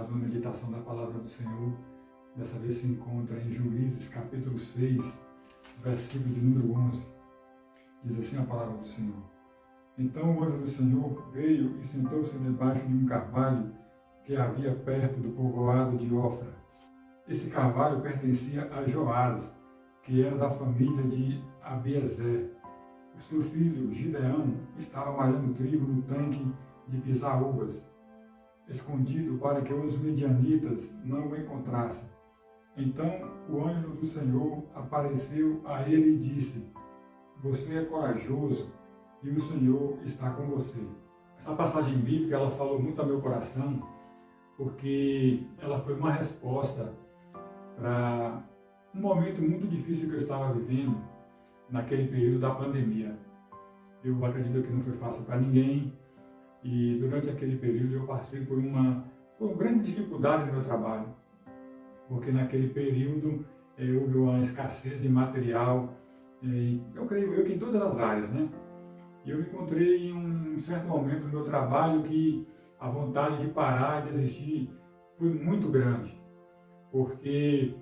mais uma meditação da Palavra do Senhor. Dessa vez se encontra em Juízes, capítulo 6, versículo de número 11. Diz assim a Palavra do Senhor. Então o anjo do Senhor veio e sentou-se debaixo de um carvalho que havia perto do povoado de Ofra. Esse carvalho pertencia a Joás, que era da família de Abiezer. O seu filho, Gideão, estava malhando trigo no tanque de pisar uvas, escondido para que os midianitas não o encontrassem. Então o anjo do Senhor apareceu a ele e disse: Você é corajoso e o Senhor está com você. Essa passagem bíblica ela falou muito ao meu coração, porque ela foi uma resposta para um momento muito difícil que eu estava vivendo naquele período da pandemia. Eu acredito que não foi fácil para ninguém e durante aquele período eu passei por uma grande dificuldade no meu trabalho, porque naquele período houve uma escassez de material, eu creio que em todas as áreas, né? E eu me encontrei em um certo momento no meu trabalho que a vontade de parar e desistir foi muito grande, porque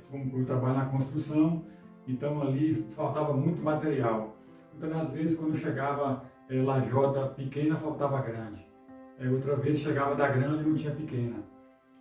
como eu trabalho na construção, então ali faltava muito material. Muitas das vezes quando chegava lajota pequena, faltava grande. Outra vez chegava da grande e não tinha pequena.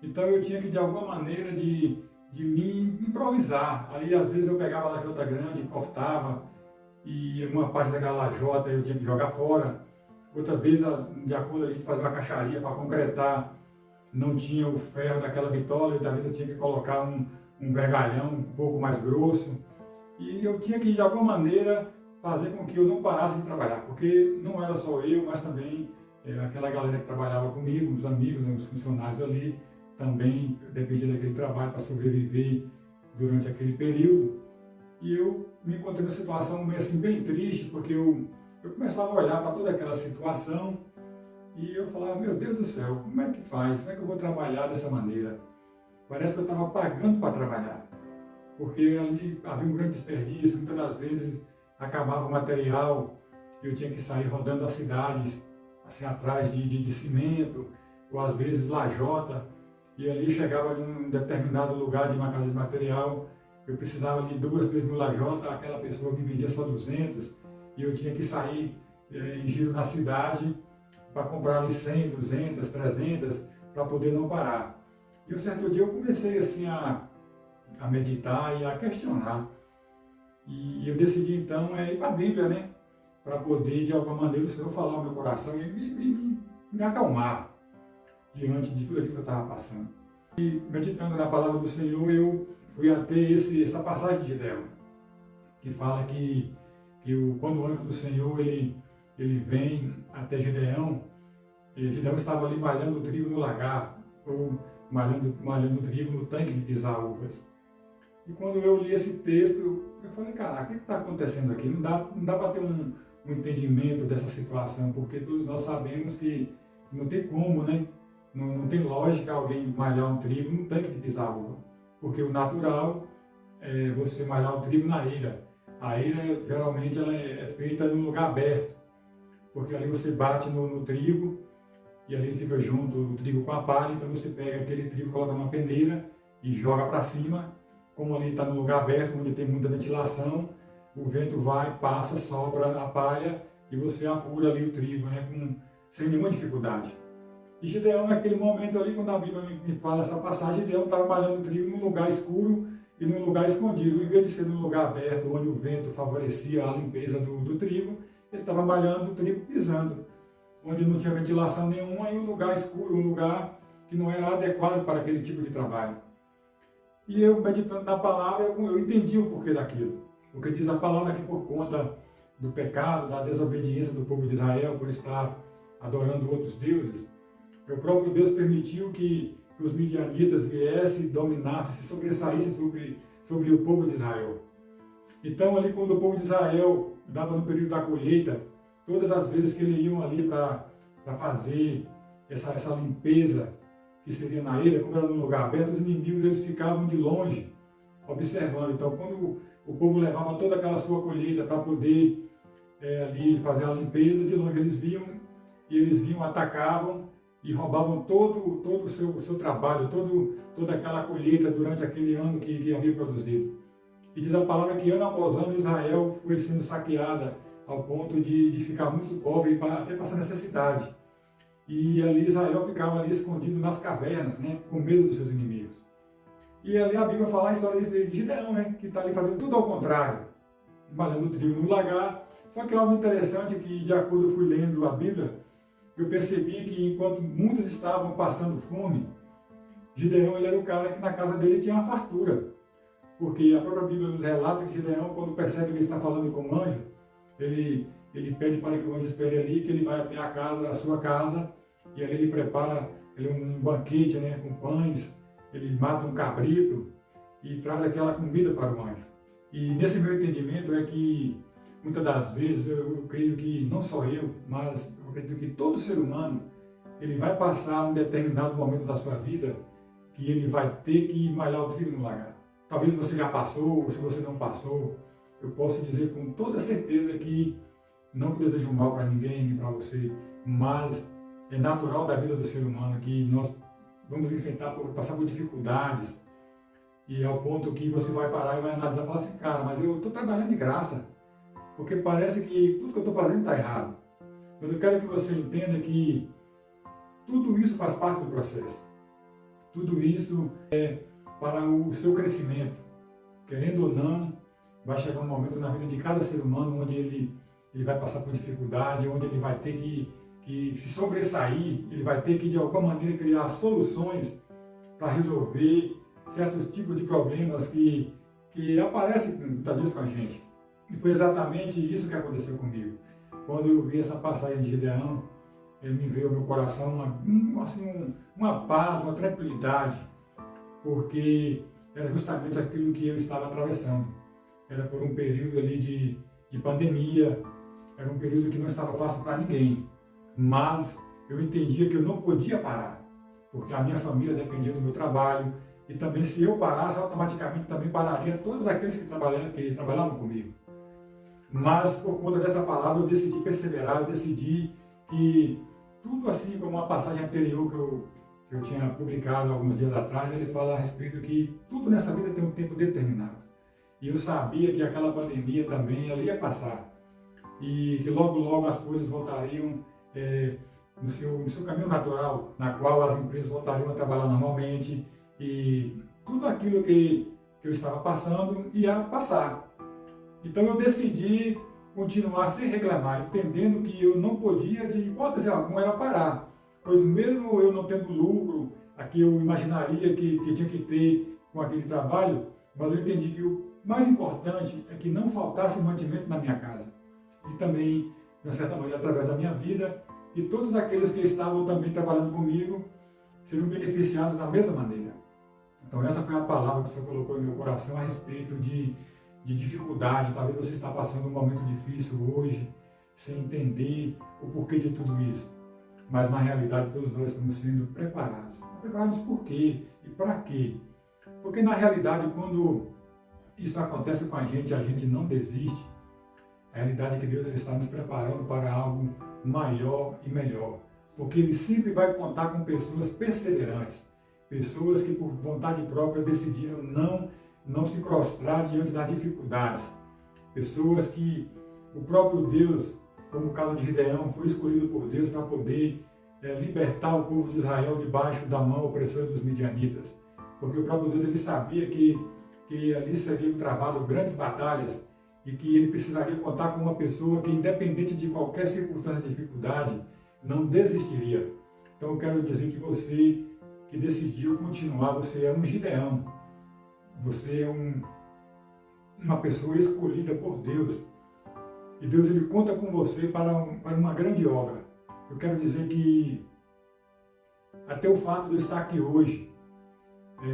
Então eu tinha que de alguma maneira de me improvisar. Aí às vezes eu pegava a lajota grande, cortava, e uma parte daquela lajota eu tinha que jogar fora. Outra vez, de acordo a gente fazer uma caixaria para concretar, não tinha o ferro daquela bitola, e outra vez eu tinha que colocar um vergalhão um pouco mais grosso. E eu tinha que de alguma maneira fazer com que eu não parasse de trabalhar, porque não era só eu, mas também aquela galera que trabalhava comigo, os amigos, né, os funcionários ali, também dependia daquele trabalho para sobreviver durante aquele período. E eu me encontrei numa situação meio assim, bem triste, porque eu começava a olhar para toda aquela situação e eu falava: meu Deus do céu, como é que faz? Como é que eu vou trabalhar dessa maneira? Parece que eu estava pagando para trabalhar, porque ali havia um grande desperdício, muitas das vezes acabava o material, eu tinha que sair rodando as cidades, assim, atrás de cimento, ou às vezes lajota, e ali chegava em um determinado lugar de uma casa de material, eu precisava de 2, 3 mil lajotas, aquela pessoa me vendia só 200, e eu tinha que sair em giro na cidade para comprar ali 100, 200, 300, para poder não parar. E um certo dia eu comecei assim a meditar e a questionar. E eu decidi então ir para a Bíblia, né? Para poder, de alguma maneira, o Senhor falar ao meu coração e me acalmar diante de tudo aquilo que eu estava passando. E meditando na palavra do Senhor, eu fui até essa passagem de Gideão, que fala que quando o anjo do Senhor ele vem até Gideão, Gideão estava ali malhando trigo no lagar, ou malhando trigo no tanque de pisar uvas. E quando eu li esse texto, eu falei: caraca, o que está acontecendo aqui? Não dá para ter um entendimento dessa situação, porque todos nós sabemos que não tem como, né? Não tem lógica alguém malhar um trigo no tanque de pisar uva, porque o natural é você malhar o trigo na eira. A eira, geralmente, ela é feita num lugar aberto, porque ali você bate no trigo e ali ele fica junto o trigo com a palha, então você pega aquele trigo, coloca numa peneira e joga para cima. Como ali está no lugar aberto, onde tem muita ventilação, o vento vai, passa, sopra a palha e você apura ali o trigo, né, sem nenhuma dificuldade. E Gideão, naquele momento ali, quando a Bíblia me fala essa passagem, Gideão estava malhando o trigo num lugar escuro e num lugar escondido. Em vez de ser num lugar aberto, onde o vento favorecia a limpeza do trigo, ele estava malhando o trigo pisando, onde não tinha ventilação nenhuma, em um lugar escuro, um lugar que não era adequado para aquele tipo de trabalho. E eu, meditando na palavra, eu entendi o porquê daquilo. Porque diz a palavra que por conta do pecado, da desobediência do povo de Israel, por estar adorando outros deuses, o próprio Deus permitiu que os midianitas viessem, dominassem, se sobressaíssem sobre o povo de Israel. Então ali quando o povo de Israel dava no período da colheita, todas as vezes que eles iam ali para fazer essa limpeza, que seria na ilha, como era num lugar aberto, os inimigos eles ficavam de longe, observando. Então, quando o povo levava toda aquela sua colheita para poder ali fazer a limpeza, de longe eles viam, atacavam, e roubavam todo o seu trabalho, toda aquela colheita durante aquele ano que havia produzido. E diz a palavra que ano após ano Israel foi sendo saqueada ao ponto de ficar muito pobre e até passar necessidade. E ali Israel ficava ali escondido nas cavernas, né, com medo dos seus inimigos. E ali a Bíblia fala a história de Gideão, né, que está ali fazendo tudo ao contrário, malhando trigo no lagar. Só que algo interessante que, de acordo eu fui lendo a Bíblia, eu percebi que enquanto muitos estavam passando fome, Gideão ele era o cara que na casa dele tinha uma fartura. Porque a própria Bíblia nos relata que Gideão, quando percebe que ele está falando com o anjo, ele pede para que o anjo espere ali, que ele vai até a sua casa, e ali ele prepara um banquete, né, com pães, ele mata um cabrito e traz aquela comida para o anjo. E nesse meu entendimento é que, muitas das vezes, eu creio que não só eu, mas eu acredito que todo ser humano, ele vai passar um determinado momento da sua vida que ele vai ter que malhar o trigo no lagar. Talvez você já passou, ou se você não passou, eu posso dizer com toda certeza que, não que desejo mal para ninguém, nem para você, mas é natural da vida do ser humano que nós vamos passar por dificuldades, e ao ponto que você vai parar e vai analisar e falar assim, cara, mas eu estou trabalhando de graça, porque parece que tudo que eu estou fazendo está errado. Mas eu quero que você entenda que tudo isso faz parte do processo. Tudo isso é para o seu crescimento. Querendo ou não, vai chegar um momento na vida de cada ser humano onde ele vai passar por dificuldade, onde ele vai ter que se sobressair, ele vai ter que de alguma maneira criar soluções para resolver certos tipos de problemas que aparecem muitas vezes com a gente. E foi exatamente isso que aconteceu comigo. Quando eu vi essa passagem de Gideão, me veio ao meu coração uma paz, uma tranquilidade, porque era justamente aquilo que eu estava atravessando. Era por um período ali de pandemia, era um período que não estava fácil para ninguém, mas eu entendia que eu não podia parar, porque a minha família dependia do meu trabalho, e também se eu parasse, automaticamente também pararia todos aqueles que trabalhavam comigo. Mas por conta dessa palavra eu decidi perseverar, eu decidi que tudo assim como uma passagem anterior que eu tinha publicado alguns dias atrás, ele fala a respeito que tudo nessa vida tem um tempo determinado. E eu sabia que aquela pandemia também ela ia passar. E que logo, logo as coisas voltariam no seu caminho natural, na qual as empresas voltariam a trabalhar normalmente e tudo aquilo que eu estava passando ia passar. Então eu decidi continuar sem reclamar, entendendo que eu não podia, de hipótese alguma, era parar. Pois mesmo eu não tendo lucro, aqui eu imaginaria que tinha que ter com aquele trabalho, mas eu entendi que o mais importante é que não faltasse mantimento na minha casa. E também, de certa maneira, através da minha vida, que todos aqueles que estavam também trabalhando comigo seriam beneficiados da mesma maneira. Então essa foi a palavra que o Senhor colocou em meu coração a respeito de dificuldade. Talvez você está passando um momento difícil hoje, sem entender o porquê de tudo isso. Mas na realidade todos nós estamos sendo preparados. Preparados por quê? E para quê? Porque na realidade quando isso acontece com a gente não desiste. A realidade é que Deus ele está nos preparando para algo maior e melhor. Porque Ele sempre vai contar com pessoas perseverantes. Pessoas que por vontade própria decidiram não se prostrar diante das dificuldades. Pessoas que o próprio Deus, como o caso de Gideão, foi escolhido por Deus para poder libertar o povo de Israel debaixo da mão opressora dos midianitas. Porque o próprio Deus ele sabia que ali seriam travadas grandes batalhas e que ele precisaria contar com uma pessoa que, independente de qualquer circunstância de dificuldade, não desistiria. Então eu quero dizer que você que decidiu continuar, você é um Gideão. Você é uma pessoa escolhida por Deus. E Deus ele conta com você para uma grande obra. Eu quero dizer que até o fato de eu estar aqui hoje,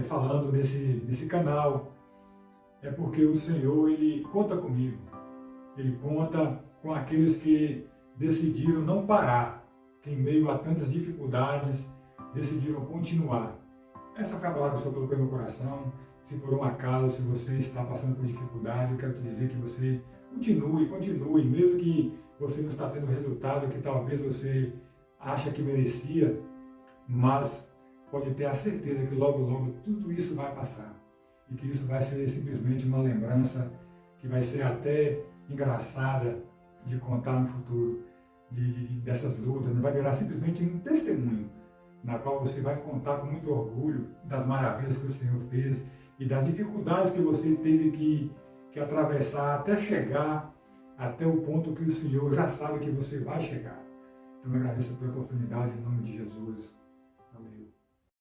falando nesse canal, é porque o Senhor ele conta comigo. Ele conta com aqueles que decidiram não parar, que em meio a tantas dificuldades decidiram continuar. Essa foi a palavra que o Senhor colocou no meu coração. Se por um acaso, se você está passando por dificuldade, eu quero te dizer que você continue, mesmo que você não está tendo o resultado que talvez você acha que merecia, mas pode ter a certeza que logo, logo tudo isso vai passar e que isso vai ser simplesmente uma lembrança que vai ser até engraçada de contar no futuro, dessas lutas, vai virar simplesmente um testemunho, na qual você vai contar com muito orgulho das maravilhas que o Senhor fez e das dificuldades que você teve que atravessar até chegar até o ponto que o Senhor já sabe que você vai chegar. Então eu agradeço pela oportunidade em nome de Jesus.